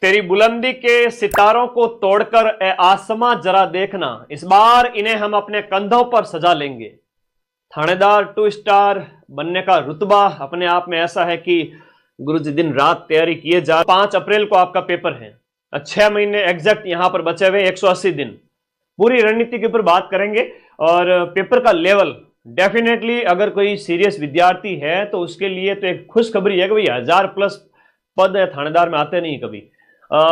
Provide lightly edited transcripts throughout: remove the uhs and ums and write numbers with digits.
तेरी बुलंदी के सितारों को तोड़कर ए आसमां जरा देखना, इस बार इन्हें हम अपने कंधों पर सजा लेंगे। थानेदार 2 स्टार बनने का रुतबा अपने आप में ऐसा है कि गुरुजी दिन रात तैयारी किए जा। 5 अप्रैल को आपका पेपर है, 6 महीने एग्जैक्ट यहां पर बचे हुए 180 दिन। पूरी रणनीति के ऊपर बात करेंगे और पेपर का लेवल डेफिनेटली अगर कोई सीरियस विद्यार्थी है तो उसके लिए तो एक खुशखबरी है कि भाई 1000+ पद थानेदार में आते नहीं कभी।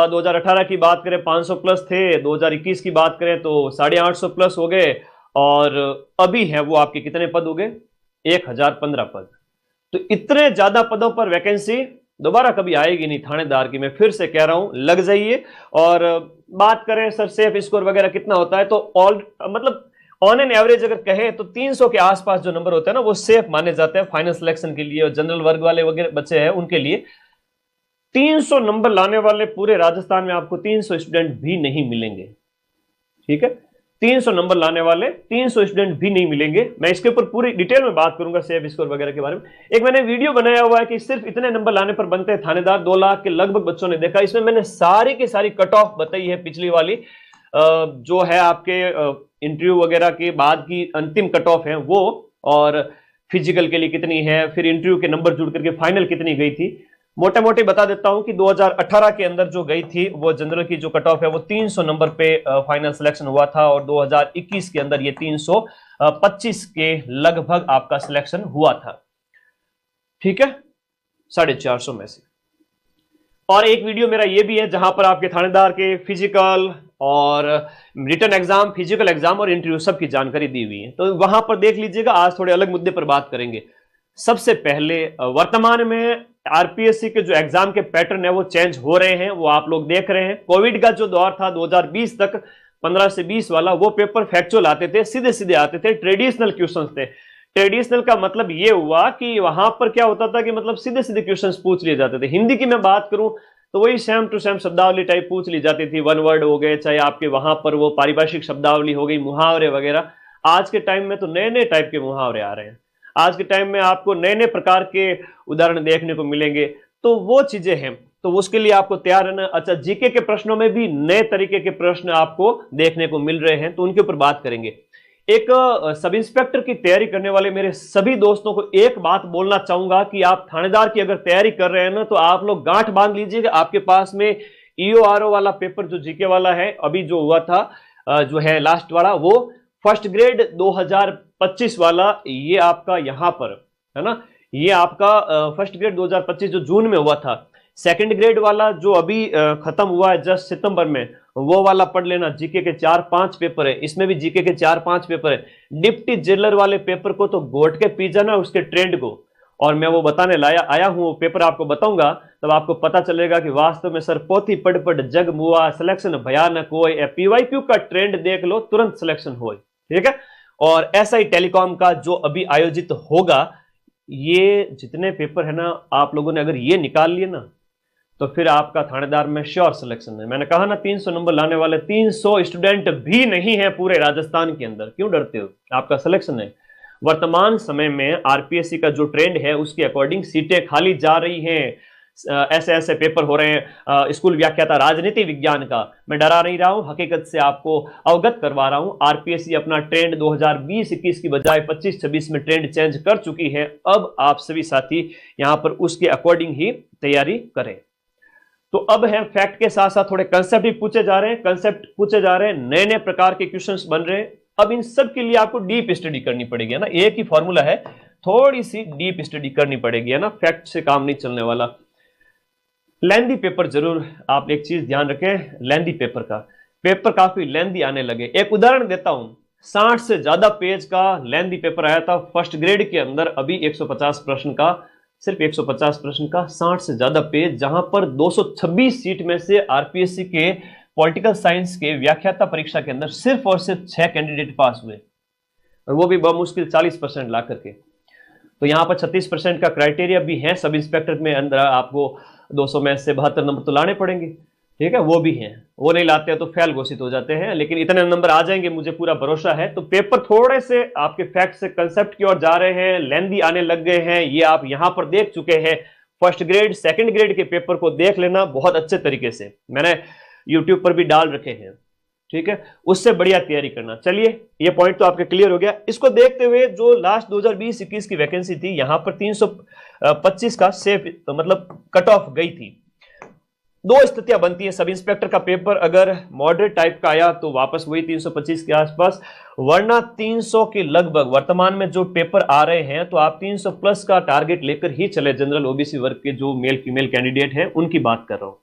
2018 की बात करें 500 प्लस थे, 2021 की बात करें तो 850 प्लस हो गए, और अभी है वो आपके कितने पद हो गए? 1015 पद। तो इतने ज्यादा पदों पर वैकेंसी दोबारा कभी आएगी नहीं थानेदार की। मैं फिर से कह रहा हूं, लग जाइए। और बात करें सर सेफ स्कोर वगैरह कितना होता है, तो मतलब ऑन एन एवरेज अगर कहें तो 300 के आसपास जो नंबर होते हैं ना वो सेफ माने जाते हैं फाइनल सिलेक्शन के लिए, और जनरल वर्ग वाले वगैरह बच्चे हैं उनके लिए। 300 नंबर लाने वाले पूरे राजस्थान में आपको 300 स्टूडेंट भी नहीं मिलेंगे। ठीक है, 300 नंबर लाने वाले 300 स्टूडेंट भी नहीं मिलेंगे। मैं इसके ऊपर पूरी डिटेल में बात करूंगा सेफ स्कोर वगैरह के बारे में। एक मैंने वीडियो बनाया हुआ है कि सिर्फ इतने नंबर लाने पर बनते हैं थानेदार, 2 लाख के लगभग बच्चों ने देखा। इसमें मैंने सारी की सारी कट ऑफ बताई है, पिछली वाली जो है आपके इंटरव्यू वगैरह के बाद की अंतिम कट ऑफ है वो, और फिजिकल के लिए कितनी है, फिर इंटरव्यू के नंबर जुड़ करके फाइनल कितनी गई थी। मोटे मोटे बता देता हूं कि 2018 के अंदर जो गई थी वो जनरल की जो कट ऑफ है वो 300 नंबर पे फाइनल सिलेक्शन हुआ था, और 2021 के अंदर ये 325 के लगभग आपका सिलेक्शन हुआ था। ठीक है, 450 में से। और एक वीडियो मेरा ये भी है जहां पर आपके थानेदार के फिजिकल और रिटन एग्जाम, फिजिकल एग्जाम और इंटरव्यू सब की जानकारी दी हुई है, तो वहां पर देख लीजिएगा। आज थोड़े अलग मुद्दे पर बात करेंगे। सबसे पहले वर्तमान में आरपीएससी के जो एग्जाम के पैटर्न है वो चेंज हो रहे हैं, वो आप लोग देख रहे हैं। कोविड का जो दौर था 2020 तक 15 से 20 वाला, वो पेपर फैक्चुअल आते थे, सीधे सीधे आते थे, ट्रेडिशनल क्वेश्चंस थे। ट्रेडिशनल का मतलब ये हुआ कि वहां पर क्या होता था कि मतलब सीधे सीधे क्वेश्चंस पूछ लिए जाते थे। हिंदी की मैं बात करूं तो वही सेम टू सेम शब्दावली टाइप पूछ ली जाती थी, 1 वर्ड हो गए, चाहे आपके वहां पर वो पारिभाषिक शब्दावली हो गई, मुहावरे वगैरह। आज के टाइम में तो नए नए टाइप के मुहावरे आ रहे हैं, आज के टाइम में आपको नए नए प्रकार के उदाहरण देखने को मिलेंगे, तो वो चीजें हैं, तो उसके लिए आपको तैयार रहना। अच्छा, जीके के प्रश्नों में भी नए तरीके के प्रश्न आपको देखने को मिल रहे हैं, तो उनके ऊपर बात करेंगे। एक सब इंस्पेक्टर की तैयारी करने वाले मेरे सभी दोस्तों को एक बात बोलना चाहूंगा कि आप थानेदार की अगर तैयारी कर रहे हैं ना, तो आप लोग गांठ बांध लीजिएगा। आपके पास में ईओआरओ वाला पेपर जो जीके वाला है अभी जो हुआ था, जो है लास्ट वाला, वो फर्स्ट ग्रेड 2025 वाला, ये आपका यहां पर है ना, ये आपका फर्स्ट ग्रेड 2025 जो जून में हुआ था। सेकंड ग्रेड वाला जो अभी खत्म हुआ है जस्ट सितंबर में, वो वाला पढ़ लेना। जीके के 4-5 पेपर है, इसमें भी जीके के 4-5 पेपर है। डिप्टी जेलर वाले पेपर को तो घोट के पी जाना उसके ट्रेंड को, और मैं वो बताने आया हूं, वो पेपर आपको बताऊंगा, तब आपको पता चलेगा कि वास्तव में सर पोथी पढ़ पढ़ जग मुआ, सिलेक्शन भयानक हो, पीवाईक्यू का ट्रेंड देख लो तुरंत सिलेक्शन हो। ठीक है, और एसआई टेलीकॉम का जो अभी आयोजित होगा, ये जितने पेपर है ना, आप लोगों ने अगर ये निकाल लिए ना, तो फिर आपका थानेदार में श्योर सिलेक्शन है। मैंने कहा ना 300 नंबर लाने वाले 300 स्टूडेंट भी नहीं है पूरे राजस्थान के अंदर, क्यों डरते हो? आपका सिलेक्शन है। वर्तमान समय में आरपीएससी का जो ट्रेंड है उसके अकॉर्डिंग सीटें खाली जा रही हैं, ऐसे ऐसे पेपर हो रहे हैं। स्कूल व्याख्याता राजनीति विज्ञान का, मैं डरा नहीं रहा हूं, हकीकत से आपको अवगत करवा रहा हूं। आरपीएससी अपना ट्रेंड 2020-21 की बजाय 25-26 में ट्रेंड चेंज कर चुकी है। अब आप सभी साथी यहां पर उसके अकॉर्डिंग ही तैयारी करें। तो अब है फैक्ट के साथ साथ थोड़े कंसेप्ट भी पूछे जा रहे हैं, कंसेप्ट पूछे जा रहे हैं, नए नए प्रकार के क्वेश्चंस बन रहे हैं। अब इन सब के लिए आपको डीप स्टडी करनी पड़ेगी, है ना। एक ही फॉर्मूला है, थोड़ी सी डीप स्टडी करनी पड़ेगी, है ना। फैक्ट से काम नहीं चलने वाला। लेंदी पेपर जरूर आप एक चीज ध्यान रखें, लेंदी पेपर का, पेपर काफी लेंदी आने लगे। एक उदाहरण देता हूं, 60 से ज्यादा पेज का लेंदी पेपर आया था फर्स्ट ग्रेड के अंदर, अभी 150 प्रश्न का, सिर्फ 150 प्रश्न का 60 से ज्यादा पेज, जहां पर 226 सीट में से आरपीएससी के पॉलिटिकल साइंस के व्याख्याता परीक्षा के अंदर सिर्फ और सिर्फ 6 कैंडिडेट पास हुए, और वो भी बमुश्किल 40% ला करके। तो यहां पर 36% का क्राइटेरिया भी है सब इंस्पेक्टर में, अंदर आपको 200 में से 72 नंबर तो लाने पड़ेंगे। ठीक है, वो भी हैं, वो नहीं लाते हैं तो फेल घोषित हो जाते हैं, लेकिन इतने नंबर आ जाएंगे, मुझे पूरा भरोसा है। तो पेपर थोड़े से आपके फैक्ट से कंसेप्ट की ओर जा रहे हैं, लेंदी आने लग गए हैं, ये आप यहां पर देख चुके हैं। फर्स्ट ग्रेड सेकंड ग्रेड के पेपर को देख लेना बहुत अच्छे तरीके से, मैंने यूट्यूब पर भी डाल रखे हैं, ठीक है, उससे बढ़िया तैयारी करना। चलिए ये पॉइंट तो आपके क्लियर हो गया। इसको देखते हुए जो लास्ट 2020-21 की वैकेंसी थी, यहां पर 325 का सेफ मतलब कट ऑफ गई थी। दो स्थितियां बनती है, सब इंस्पेक्टर का पेपर अगर मॉडरेट टाइप का आया तो वापस वही 325 के आसपास, वरना 300 के लगभग वर्तमान में जो पेपर आ रहे हैं, तो आप 300 प्लस का टारगेट लेकर ही चले। जनरल ओबीसी वर्ग के जो मेल फीमेल कैंडिडेट हैं उनकी बात कर रहा हूं।